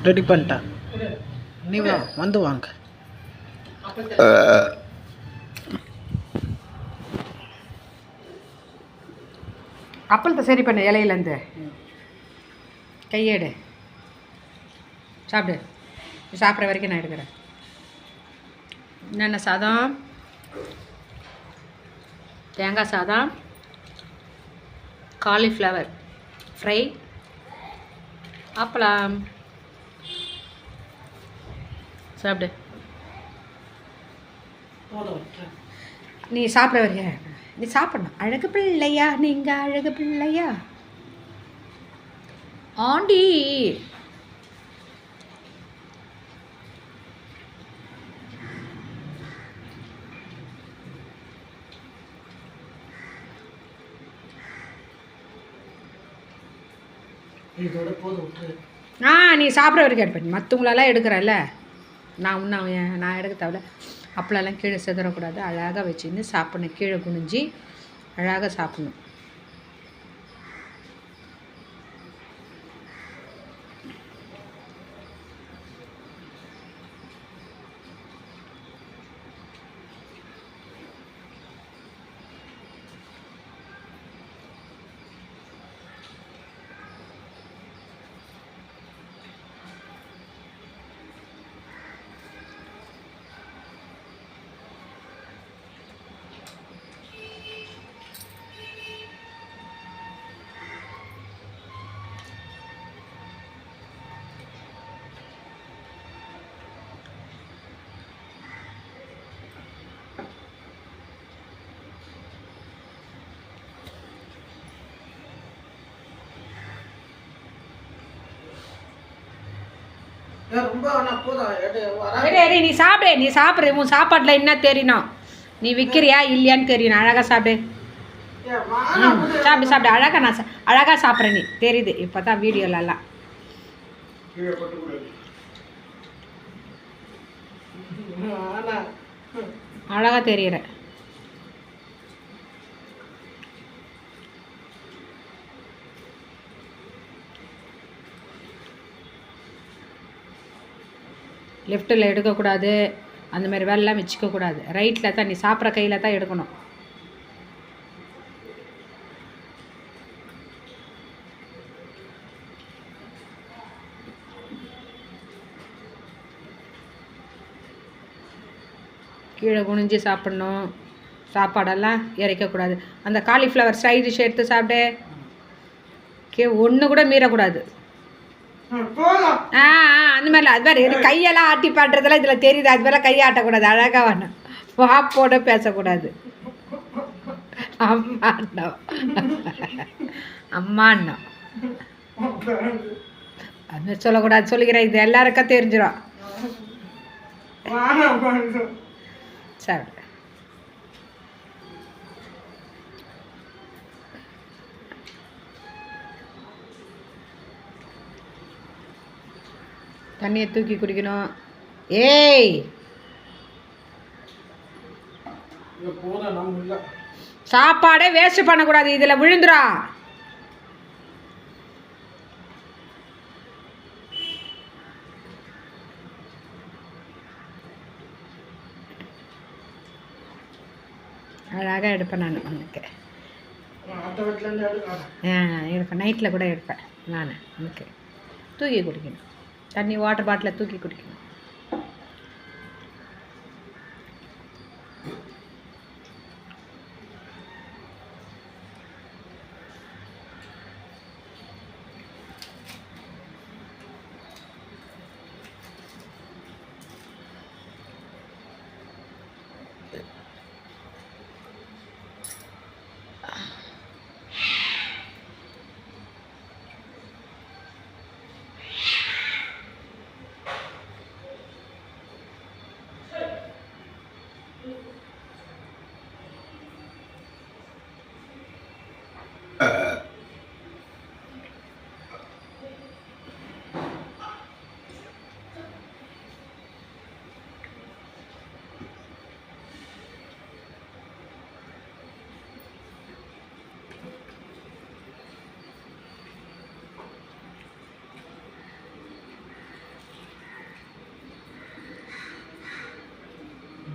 Ready பண்ணிட்டேன். நீ வா, வந்து வாங்க. அப்பளத்தை சரி பண்ண இலையிலேருந்து கையேடு சாப்பிடு. சாப்பிட்ற வரைக்கும் நான் எடுக்கிறேன். என்னென்ன சாதம்? தேங்காய் சாதம், காலிஃப்ளவர் ஃப்ரை, அப்பளம். சாப்பிடு. நீ சாப்பிட்ற வரையா? நீ சாப்பிடணும். அழகு பிள்ளையா நீங்கள், அழகு பிள்ளையா ஆண்டி. இதோட போதும். நீ சாப்பிட்ற வரைக்கும் எடுப்பேன். மற்றவங்களெல்லாம் எடுக்கிறல்ல, நான் இன்னும் நான் எடுக்க தேவையில்ல. அப்பளெல்லாம் கீழே சிதறக்கூடாது. அழகாக வச்சுன்னு சாப்பிடணும். கீழே குனிஞ்சி அழகாக சாப்பிடணும். நீ சாப்பிடு. நீ சாப்பிட்ற உன் சாப்பாட்டில் என்ன தெரியணும்? நீ விற்கிறியா இல்லையான்னு தெரியணும். அழகாக சாப்பிடு. சாப்பிடு சாப்பிடு. அழகாக நான் அழகாக சாப்பிட்றேன். நீ தெரியுது இப்போ தான் வீடியோலலாம் அழகாக தெரியுற. லெஃப்ட்டில் எடுக்கக்கூடாது. அந்தமாதிரி வேலைலாம் வச்சுக்கக்கூடாது. ரைட்டில் தான், நீ சாப்பிட்ற கையில் தான் எடுக்கணும். கீழே குனிஞ்சு சாப்பிட்ணும். சாப்பாடெல்லாம் இறைக்கக்கூடாது. அந்த காலிஃப்ளவர் சைட் டிஷ் எடுத்து சாப்பிடு. ஒன்று கூட மீறக்கூடாது. அந்த மாதிரிலாம் அது மாதிரி கையெல்லாம் ஆட்டி பாட்டுறதெல்லாம் இதில் தெரியுது. அது மாதிரிலாம் கையை ஆட்டக்கூடாது. அழகாக வேணும். வாப்போட பேசக்கூடாது. அம்மாண்ணா அம்மாண்ணா அது மாதிரி சொல்லக்கூடாது. சொல்லிக்கிறேன். இது எல்லாருக்கும் தெரிஞ்சிடும். சரி. தண்ணியை தூக்கி குடிக்கணும். ஏய் சாப்பாடே வேஸ்ட் பண்ணக்கூடாது. இதில் விழுந்துடும். அழகாக எடுப்பேன் நான் உனக்கு. எடுப்பேன். நைட்டில் கூட எடுப்பேன் நான் உனக்கு. தூக்கி குடிக்கணும். தண்ணி வாட்டர் பாட்டிலில் தூக்கி குடிக்கணும்.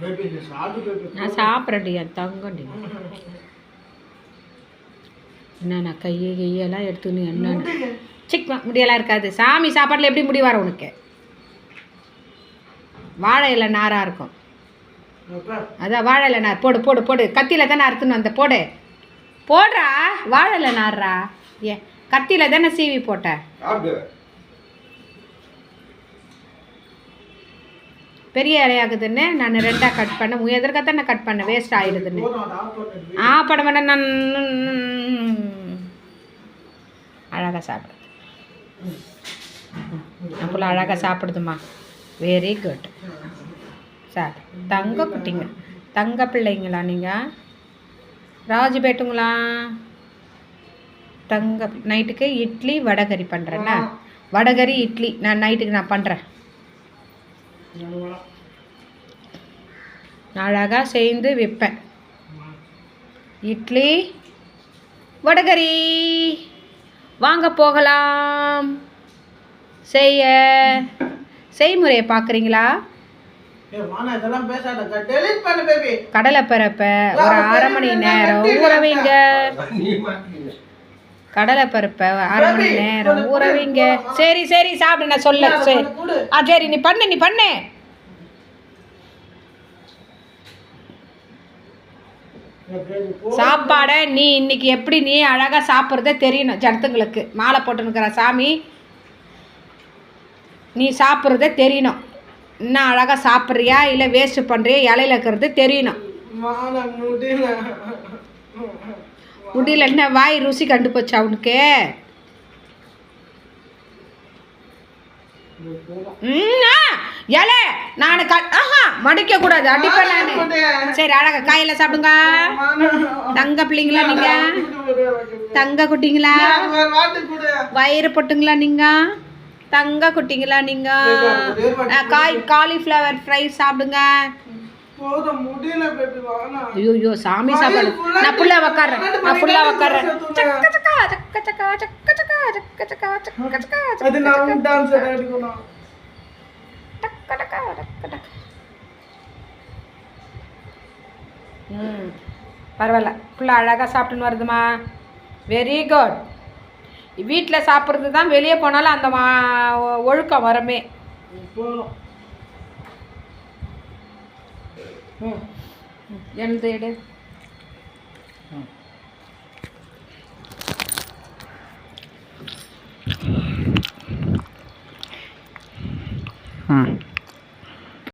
நான் சாப்பிட்றேன்டி என் தங்கண்டி. என்னண்ணா கையெல்லாம் எடுத்துன்னு என்னன்னு சிக் முடியெல்லாம் இருக்காது. சாமி சாப்பாட்டில் எப்படி முடி வர உனக்கு? வாழை இலை நாராக இருக்கும். அதான் வாழை இலை நார் போடு போடு போடு. கத்தியில் தானே அறுத்துன்னு வந்த போடு போடுறா. வாழை இலை நார்றா. ஏ கத்தியில் தானே சீவி போட்ட. பெரிய இலையாகுதுன்னு நான் 2ஆக கட் பண்ணேன். எதற்காக தானே கட் பண்ணேன், வேஸ்ட் ஆகிடுதுன்னு. படம் வேணா நான் அழகாக சாப்பிடுது. நம்மள அழகாக சாப்பிடுதுமா. Very good. சார் தங்க குட்டிங்க, தங்க பிள்ளைங்களா நீங்கள்? ராஜுபேட்டுங்களா? தங்க நைட்டுக்கு இட்லி வடகறி பண்ணுறேன்னா, வடகறி இட்லி நான் நைட்டுக்கு நான் பண்ணுறேன். நான் அழகாக சேர்ந்து வைப்பேன். இட்லி வடகறி. வாங்க போகலாம். செய்முறையை பார்க்குறீங்களா? கடலை பருப்பை ஒரு 1/2 மணி நேரம் ஊற வைங்க. கடலை பருப்பை 1/2 மணி நேரம் ஊற வைங்க. சரி சரி சாப்பிடு, நான் சொல்ல. சரி சரி நீ பண்ணு. சாப்பாடை நீ இன்னைக்கு எப்படி நீ அழகாக சாப்பிட்றதே தெரியணும். ஜனத்துங்களுக்கு மாலை போட்டுனுக்கிற சாமி நீ சாப்பிட்றதே தெரியணும். இன்னும் அழகாக சாப்பிட்றியா இல்லை வேஸ்ட்டு பண்ணுறியா இலையில இருக்கிறது தெரியணும். முடியல என்ன வாய் ருசி கண்டு போச்சு அவனுக்கு. இலை நான் மடிக்க கூடாது, அடிப்பேன் நான். சரி அழகா காயில சாப்பிடுங்க. தங்க பிள்ளைங்களா நீங்க? தங்க குட்டிங்களா? வயிறு போட்டுங்களா நீங்க? தங்க குட்டிங்களா நீங்க? காலிஃப்ளவர் ஃப்ரை சாப்பிடுங்க. ஐயோ சாமி சாப்பாடு. நான் ஃபுல்லாக உக்காடுறேன். பரவாயில்ல, ஃபுல்லாக அழகாக சாப்பிட்டுன்னு வருதுமா. Very good. வீட்டில் சாப்பிட்றது தான் வெளியே போனாலும் அந்த ஒழுக்கம் வரமே. எழுந்து எடு. ம்